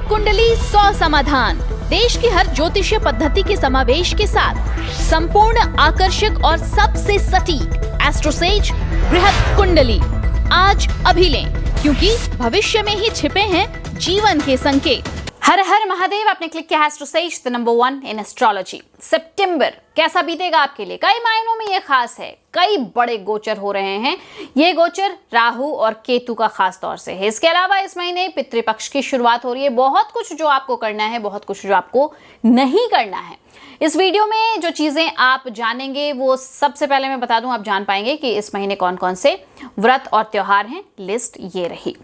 कुंडली 100 समाधान, देश की हर ज्योतिषीय पद्धति के समावेश के साथ संपूर्ण आकर्षक और सबसे सटीक एस्ट्रोसेज बृहत कुंडली आज अभी लें, क्योंकि भविष्य में ही छिपे हैं जीवन के संकेत। हर हर महादेव। आपने क्लिक किया AstroSage the number 1 in astrology. सितंबर कैसा बीतेगा आपके लिए? कई मायनों में ये खास है। कई बड़े गोचर हो रहे हैं। ये गोचर राहु और केतु का खास तौर से है। इसके अलावा इस महीने पितृपक्ष की शुरुआत हो रही है। बहुत कुछ जो आपको करना है, बहुत कुछ जो आपको नहीं करना है। इस वीडियो में जो चीजें आप जानेंगे वो सबसे पहले मैं बता दूं, आप जान पाएंगे कि इस महीने कौन कौन से व्रत और त्योहार हैं। लिस्ट ये रही।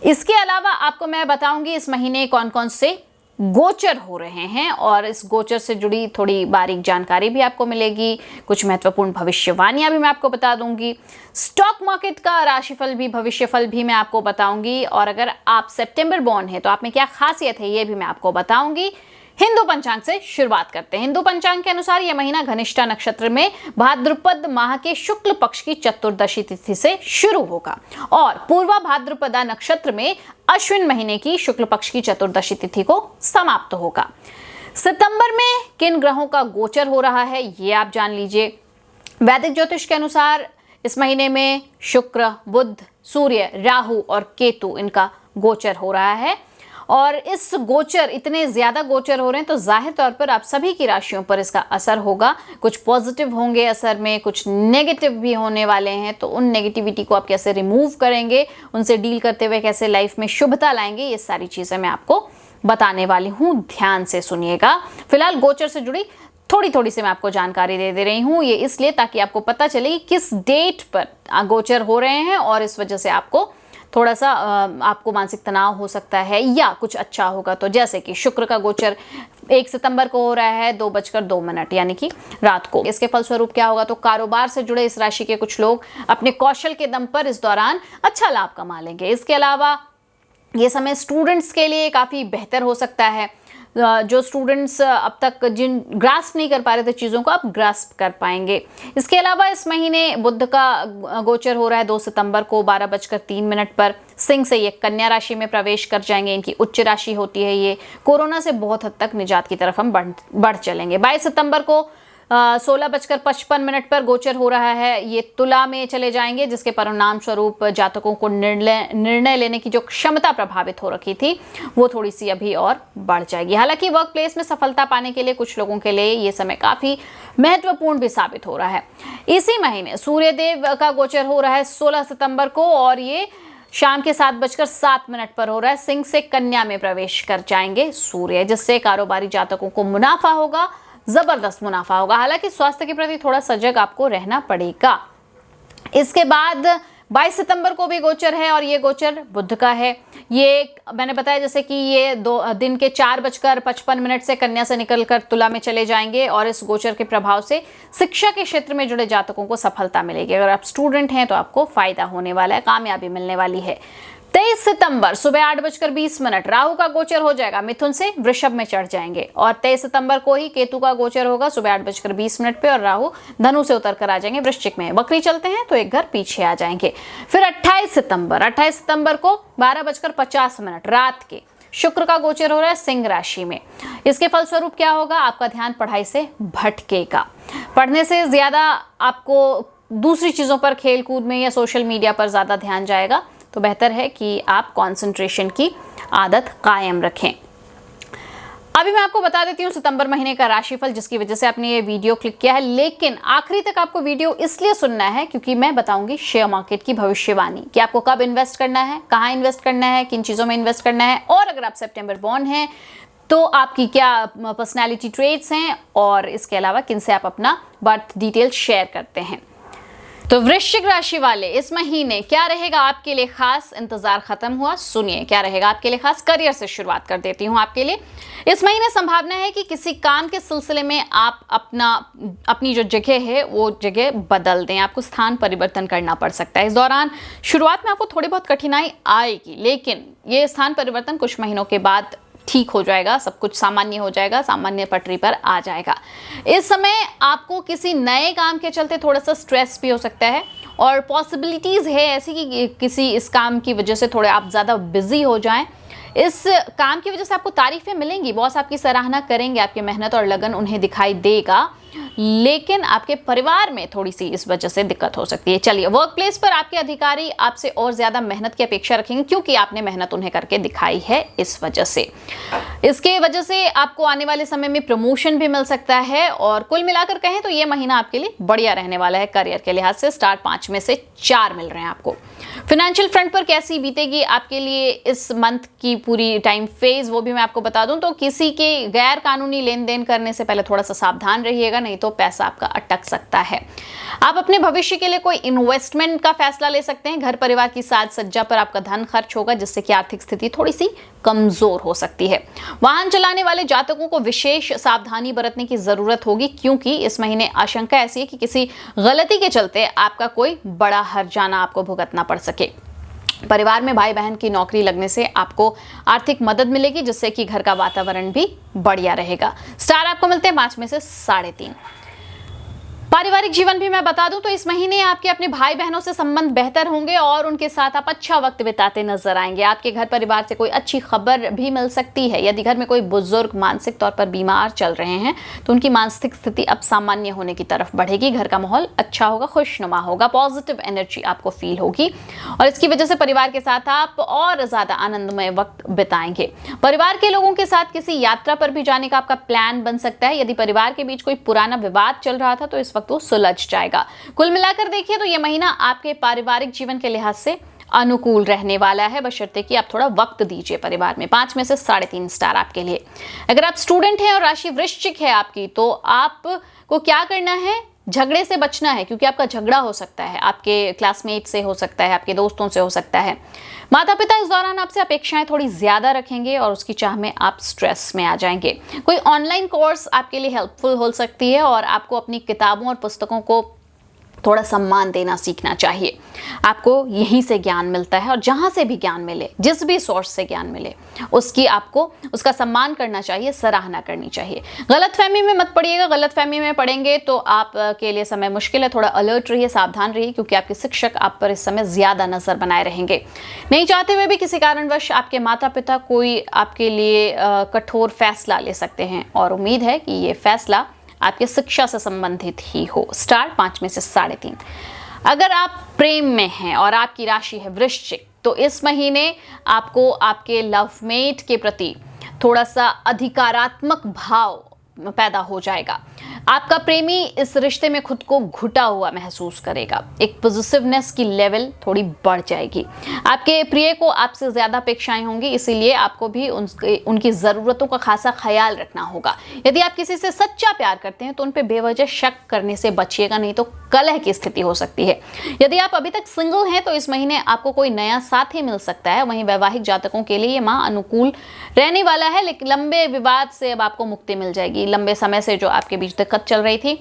इसके अलावा आपको मैं बताऊंगी इस महीने कौन कौन से गोचर हो रहे हैं और इस गोचर से जुड़ी थोड़ी बारीक जानकारी भी आपको मिलेगी। कुछ महत्वपूर्ण भविष्यवाणियां भी मैं आपको बता दूंगी। स्टॉक मार्केट का राशिफल भी, भविष्यफल भी मैं आपको बताऊंगी। और अगर आप सितंबर बॉर्न है तो आप में क्या खासियत है ये भी मैं आपको बताऊंगी। हिंदू पंचांग से शुरुआत करते हैं। हिंदू पंचांग के अनुसार यह महीना घनिष्ठा नक्षत्र में भाद्रपद माह के शुक्ल पक्ष की चतुर्दशी तिथि से शुरू होगा और पूर्वा भाद्रपदा नक्षत्र में अश्विन महीने की शुक्ल पक्ष की चतुर्दशी तिथि को समाप्त होगा। सितंबर में किन ग्रहों का गोचर हो रहा है ये आप जान लीजिए। वैदिक ज्योतिष के अनुसार इस महीने में शुक्र, बुध, सूर्य, राहु और केतु इनका गोचर हो रहा है। और इस गोचर, इतने ज्यादा गोचर हो रहे हैं तो जाहिर तौर पर आप सभी की राशियों पर इसका असर होगा। कुछ पॉजिटिव होंगे असर में, कुछ नेगेटिव भी होने वाले हैं। तो उन नेगेटिविटी को आप कैसे रिमूव करेंगे, उनसे डील करते हुए कैसे लाइफ में शुभता लाएंगे, ये सारी चीजें मैं आपको बताने वाली हूँ। ध्यान से सुनिएगा। फिलहाल गोचर से जुड़ी थोड़ी सी मैं आपको जानकारी दे रही हूँ। ये इसलिए ताकि आपको पता चले कि किस डेट पर गोचर हो रहे हैं और इस वजह से आपको थोड़ा सा आपको मानसिक तनाव हो सकता है या कुछ अच्छा होगा। तो जैसे कि शुक्र का गोचर 1 सितंबर को हो रहा है 2:02 यानी कि रात को। इसके फलस्वरूप क्या होगा? तो कारोबार से जुड़े इस राशि के कुछ लोग अपने कौशल के दम पर इस दौरान अच्छा लाभ कमा लेंगे। इसके अलावा ये समय स्टूडेंट्स के लिए काफ़ी बेहतर हो सकता है। जो स्टूडेंट्स अब तक जिन ग्रास्प नहीं कर पा रहे थे चीज़ों को, आप ग्रास्प कर पाएंगे। इसके अलावा इस महीने बुध का गोचर हो रहा है 2 सितंबर को 12:03 पर। सिंह से ये कन्या राशि में प्रवेश कर जाएंगे। इनकी उच्च राशि होती है ये। कोरोना से बहुत हद तक निजात की तरफ हम बढ़ चलेंगे। 22 सितंबर को 16:55 पर गोचर हो रहा है। ये तुला में चले जाएंगे, जिसके परिणाम स्वरूप जातकों को निर्णय लेने की जो क्षमता प्रभावित हो रखी थी वो थोड़ी सी अभी और बढ़ जाएगी। हालांकि वर्क प्लेस में सफलता पाने के लिए कुछ लोगों के लिए ये समय काफी महत्वपूर्ण भी साबित हो रहा है। इसी महीने सूर्यदेव का गोचर हो रहा है 16 सितंबर को और ये शाम के 7:07 पर हो रहा है। सिंह से कन्या में प्रवेश कर जाएंगे सूर्य, जिससे कारोबारी जातकों को मुनाफा होगा, जबरदस्त मुनाफा होगा। हालांकि स्वास्थ्य के प्रति थोड़ा सजग आपको रहना पड़ेगा। इसके बाद 22 सितंबर को भी गोचर है और ये गोचर बुध का है। ये मैंने बताया जैसे कि ये दिन के 4:55 से कन्या से निकलकर तुला में चले जाएंगे और इस गोचर के प्रभाव से शिक्षा के क्षेत्र में जुड़े जातकों को सफलता मिलेगी। अगर आप स्टूडेंट हैं तो आपको फायदा होने वाला है, कामयाबी मिलने वाली है। 23 सितंबर सुबह 8:20 राहु का गोचर हो जाएगा, मिथुन से वृषभ में चढ़ जाएंगे। और 23 सितंबर को ही केतु का गोचर होगा सुबह 8:20 पे और राहु धनु से उतर कर आ जाएंगे वृश्चिक में। वक्री चलते हैं तो एक घर पीछे आ जाएंगे। फिर 28 सितंबर को 12:50 रात के शुक्र का गोचर हो रहा है सिंह राशि में। इसके फलस्वरूप क्या होगा? आपका ध्यान पढ़ाई से भटकेगा। पढ़ने से ज्यादा आपको दूसरी चीजों पर, खेल कूद में या सोशल मीडिया पर ज्यादा ध्यान जाएगा। तो बेहतर है कि आप कंसंट्रेशन की आदत कायम रखें। अभी मैं आपको बता देती हूँ सितंबर महीने का राशिफल, जिसकी वजह से आपने ये वीडियो क्लिक किया है। लेकिन आखिरी तक आपको वीडियो इसलिए सुनना है क्योंकि मैं बताऊंगी शेयर मार्केट की भविष्यवाणी कि आपको कब इन्वेस्ट करना है, कहाँ इन्वेस्ट करना है, किन चीज़ों में इन्वेस्ट करना है। और अगर आप सितंबर बॉर्न हैं तो आपकी क्या पर्सनैलिटी ट्रेट्स हैं और इसके अलावा किनसे आप अपना बर्थ डिटेल शेयर करते हैं। तो वृश्चिक राशि वाले, इस महीने क्या रहेगा आपके लिए खास? इंतजार खत्म हुआ, सुनिए क्या रहेगा आपके लिए खास। करियर से शुरुआत कर देती हूँ आपके लिए। इस महीने संभावना है कि किसी काम के सिलसिले में आप अपनी जो जगह है वो जगह बदल दें। आपको स्थान परिवर्तन करना पड़ सकता है। इस दौरान शुरुआत में आपको थोड़ी बहुत कठिनाई आएगी, लेकिन ये स्थान परिवर्तन कुछ महीनों के बाद ठीक हो जाएगा, सब कुछ सामान्य हो जाएगा, सामान्य पटरी पर आ जाएगा। इस समय आपको किसी नए काम के चलते थोड़ा सा स्ट्रेस भी हो सकता है और पॉसिबिलिटीज़ है ऐसी कि किसी इस काम की वजह से थोड़े आप ज़्यादा बिजी हो जाएं। इस काम की वजह से आपको तारीफें मिलेंगी, बॉस आपकी सराहना करेंगे, आपकी मेहनत और लगन उन्हें दिखाई देगा, लेकिन आपके परिवार में थोड़ी सी इस वजह से दिक्कत हो सकती है। चलिए, वर्क प्लेस पर आपके अधिकारी आपसे और ज्यादा मेहनत की अपेक्षा रखेंगे, क्योंकि आपने मेहनत उन्हें करके दिखाई है। इस वजह से, इसके वजह से आपको आने वाले समय में प्रमोशन भी मिल सकता है। और कुल मिलाकर कहें तो ये महीना आपके लिए बढ़िया रहने वाला है। करियर के लिहाज से स्टार 5 में से 4 मिल रहे हैं आपको। फाइनेंशियल फ्रंट पर कैसी बीतेगी आपके लिए इस मंथ की पूरी टाइम फेज, वो भी मैं आपको बता दूं तो किसी के गैर कानूनी लेन देन करने से पहले थोड़ा सा सावधान रहिएगा, नहीं तो पैसा आपका अटक सकता है। आप अपने भविष्य के लिए कोई इन्वेस्टमेंट का फैसला ले सकते हैं। घर परिवार की साज सज्जा पर आपका धन खर्च होगा, जिससे कि आर्थिक स्थिति थोड़ी सी कमजोर हो सकती है। वाहन चलाने वाले जातकों को विशेष सावधानी बरतने की जरूरत होगी, क्योंकि इस महीने आशंका ऐसी है कि किसी गलती के चलते आपका कोई बड़ा हर्जाना आपको भुगतना पड़ सके। परिवार में भाई बहन की नौकरी लगने से आपको आर्थिक मदद मिलेगी, जिससे कि घर का वातावरण भी बढ़िया रहेगा। स्टार आपको मिलते हैं 5 में से 3.5। पारिवारिक जीवन भी मैं बता दूं तो इस महीने आपके अपने भाई बहनों से संबंध बेहतर होंगे और उनके साथ आप अच्छा वक्त बिताते नजर आएंगे। आपके घर परिवार से कोई अच्छी खबर भी मिल सकती है। यदि घर में कोई बुजुर्ग मानसिक तौर पर बीमार चल रहे हैं तो उनकी मानसिक स्थिति अब सामान्य होने की तरफ बढ़ेगी। घर का माहौल अच्छा होगा, खुशनुमा होगा, पॉजिटिव एनर्जी आपको फील होगी और इसकी वजह से परिवार के साथ आप और ज्यादा आनंदमय वक्त बिताएंगे। परिवार के लोगों के साथ किसी यात्रा पर भी जाने का आपका प्लान बन सकता है। यदि परिवार के बीच कोई पुराना विवाद चल रहा था तो इस वक्त वो सुलझ जाएगा। कुल मिलाकर देखिए तो यह महीना आपके पारिवारिक जीवन के लिहाज से अनुकूल रहने वाला है, बशर्ते कि आप थोड़ा वक्त दीजिए परिवार में। 5 में से 3.5 स्टार आपके लिए। अगर आप स्टूडेंट हैं और राशि वृश्चिक है आपकी, तो आपको क्या करना है, झगड़े से बचना है, क्योंकि आपका झगड़ा हो सकता है, आपके क्लासमेट से हो सकता है, आपके दोस्तों से हो सकता है। माता पिता इस दौरान आपसे अपेक्षाएं थोड़ी ज्यादा रखेंगे और उसकी चाह में आप स्ट्रेस में आ जाएंगे। कोई ऑनलाइन कोर्स आपके लिए हेल्पफुल हो सकती है और आपको अपनी किताबों और पुस्तकों को थोड़ा सम्मान देना सीखना चाहिए। आपको यहीं से ज्ञान मिलता है और जहां से भी ज्ञान मिले, जिस भी सोर्स से ज्ञान मिले, उसकी आपको उसका सम्मान करना चाहिए, सराहना करनी चाहिए। गलतफहमी में मत पड़िएगा। गलतफहमी में पड़ेंगे तो आप के लिए समय मुश्किल है। थोड़ा अलर्ट रहिए, सावधान रहिए, क्योंकि आपके शिक्षक आप पर इस समय ज्यादा नजर बनाए रहेंगे। नहीं चाहते हुए भी किसी कारणवश आपके माता पिता कोई आपके लिए कठोर फैसला ले सकते हैं और उम्मीद है कि ये फैसला आपके शिक्षा से संबंधित ही हो। स्टार 5 में से 3.5। अगर आप प्रेम में हैं और आपकी राशि है वृश्चिक, तो इस महीने आपको आपके लवमेट के प्रति थोड़ा सा अधिकारात्मक भाव पैदा हो जाएगा। आपका प्रेमी इस रिश्ते में खुद को घुटा हुआ महसूस करेगा। एक पॉजिटिवनेस की लेवल थोड़ी बढ़ जाएगी। आपके प्रिय को आपसे ज्यादा अपेक्षाएं होंगी, इसीलिए आपको भी उनकी जरूरतों का खासा ख्याल रखना होगा। यदि आप किसी से सच्चा प्यार करते हैं तो उन पे बेवजह शक करने से बचिएगा, नहीं तो कलह की स्थिति हो सकती है। यदि आप अभी तक सिंगल हैं तो इस महीने आपको कोई नया साथी मिल सकता है। वहीं वैवाहिक जातकों के लिए ये माह अनुकूल रहने वाला है, लेकिन लंबे विवाद से अब आपको मुक्ति मिल जाएगी। लंबे समय से जो आपके बीच दिक्कत चल रही थी,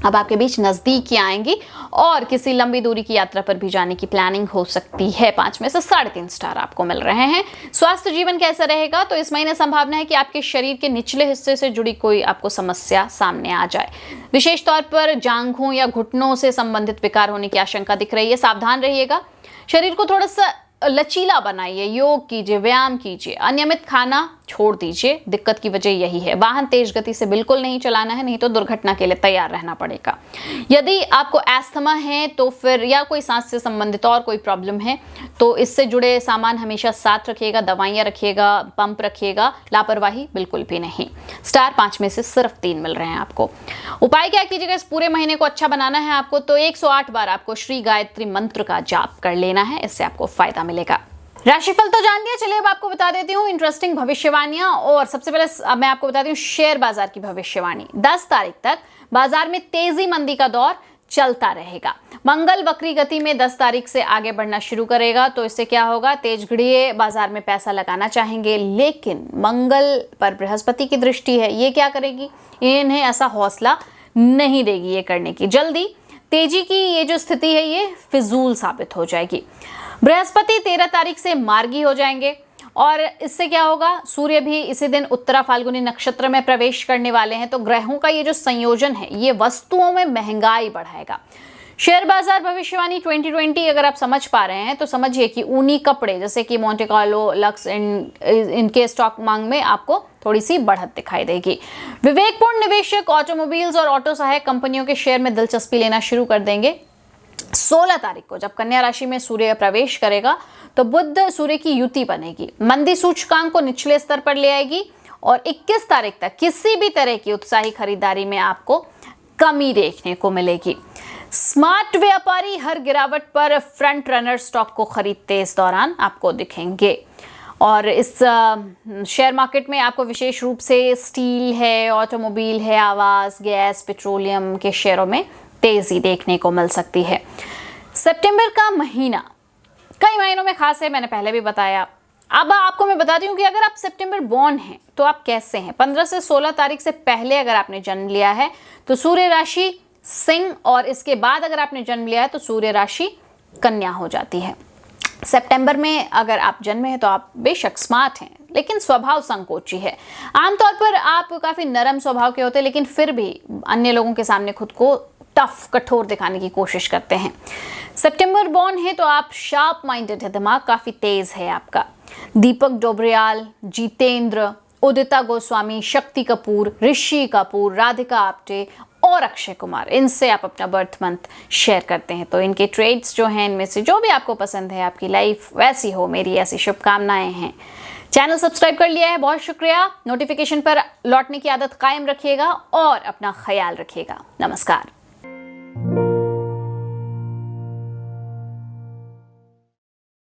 अब आपके बीच नजदीकियां आएंगी और किसी लंबी दूरी की यात्रा पर भी जाने की प्लानिंग हो सकती है। 5 में से 3.5 स्टार आपको मिल रहे हैं। स्वास्थ्य जीवन कैसा रहेगा, तो इस महीने संभावना है कि आपके शरीर के निचले हिस्से से जुड़ी कोई आपको समस्या सामने आ जाए। विशेष तौर पर जांघों या घुटनों से संबंधित विकार होने की आशंका दिख रही है। सावधान रहिएगा। शरीर को थोड़ा सा लचीला बनाइए, योग कीजिए, व्यायाम कीजिए, अनियमित खाना छोड़ दीजिए। दिक्कत की वजह यही है। वाहन तेज गति से बिल्कुल नहीं चलाना है, नहीं तो दुर्घटना के लिए तैयार रहना पड़ेगा। यदि आपको एस्थमा है तो फिर या कोई सांस से संबंधित और कोई प्रॉब्लम है तो इससे जुड़े सामान हमेशा साथ रखिएगा, दवाइयां रखिएगा, पंप रखिएगा, लापरवाही बिल्कुल भी नहीं। स्टार 5 में से सिर्फ 3 मिल रहे हैं आपको। उपाय क्या कीजिएगा इस पूरे महीने को अच्छा बनाना है आपको, तो 108 बार आपको श्री गायत्री मंत्र का जाप कर लेना है, इससे आपको फायदा मिलेगा। राशिफल तो जान दिया, चलिए अब आपको बता देती हूँ इंटरेस्टिंग भविष्यवाणियां। और सबसे पहले मैं आपको बताती हूँ शेयर बाजार की भविष्यवाणी। 10 तारीख तक बाजार में तेजी मंदी का दौर चलता रहेगा। मंगल वक्री गति में 10 तारीख से आगे बढ़ना शुरू करेगा, तो इससे क्या होगा, तेज घड़िए बाजार में पैसा लगाना चाहेंगे, लेकिन मंगल पर बृहस्पति की दृष्टि है। ये क्या करेगी, इन्हें ऐसा हौसला नहीं देगी ये करने की। जल्दी तेजी की ये जो स्थिति है ये फिजूल साबित हो जाएगी। बृहस्पति 13 तारीख से मार्गी हो जाएंगे और इससे क्या होगा, सूर्य भी इसी दिन उत्तरा फाल्गुनी नक्षत्र में प्रवेश करने वाले हैं। तो ग्रहों का ये जो संयोजन है ये वस्तुओं में महंगाई बढ़ाएगा। शेयर बाजार भविष्यवाणी 2020 अगर आप समझ पा रहे हैं तो समझिए कि ऊनी कपड़े जैसे कि मोंटे कार्लो, लक्स, इनके स्टॉक मांग में आपको थोड़ी सी बढ़त दिखाई देगी। विवेकपूर्ण निवेशक ऑटोमोबाइल्स और ऑटो सहायक कंपनियों के शेयर में दिलचस्पी लेना शुरू कर देंगे। 16 तारीख को जब कन्या राशि में सूर्य प्रवेश करेगा तो बुध सूर्य की युति बनेगी। मंदी सूचकांक को निचले स्तर पर ले आएगी और 21 तारीख तक किसी भी तरह की उत्साही खरीदारी में आपको कमी देखने को मिलेगी। स्मार्ट व्यापारी हर गिरावट पर फ्रंट रनर स्टॉक को खरीदते इस दौरान आपको दिखेंगे और इस शेयर मार्केट में आपको विशेष रूप से स्टील है, ऑटोमोबाइल है, आवास, गैस, पेट्रोलियम के शेयरों में तेजी देखने को मिल सकती है। सितंबर का महीना कई महीनों में खास है, मैंने पहले भी बताया। अब आपको मैं बताती हूँ कि अगर आप सितंबर बॉर्न हैं तो आप कैसे हैं। 15 से 16 तारीख से पहले अगर आपने जन्म लिया है तो सूर्य राशि सिंह और इसके बाद अगर आपने जन्म लिया है तो सूर्य राशि कन्या हो जाती है। सितंबर में अगर आप जन्मे हैं तो आप बेशक स्मार्ट हैं लेकिन स्वभाव संकोची है। आमतौर पर आप काफी नरम स्वभाव के होते हैं लेकिन फिर भी अन्य लोगों के सामने खुद को टफ, कठोर दिखाने की कोशिश करते हैं। सितंबर बॉर्न है तो आप शार्प माइंडेड है, दिमाग काफी तेज है आपका। दीपक डोबरियाल, जितेंद्र, उदिता गोस्वामी, शक्ति कपूर, ऋषि कपूर, राधिका आप्टे और अक्षय कुमार, इनसे आप अपना बर्थ मंथ शेयर करते हैं तो इनके ट्रेड्स जो हैं, इनमें से जो भी आपको पसंद है, आपकी लाइफ वैसी हो, मेरी ऐसी शुभकामनाएं हैं। चैनल सब्सक्राइब कर लिया है, बहुत शुक्रिया। नोटिफिकेशन पर लौटने की आदत कायम रखिएगा और अपना ख्याल रखिएगा। नमस्कार।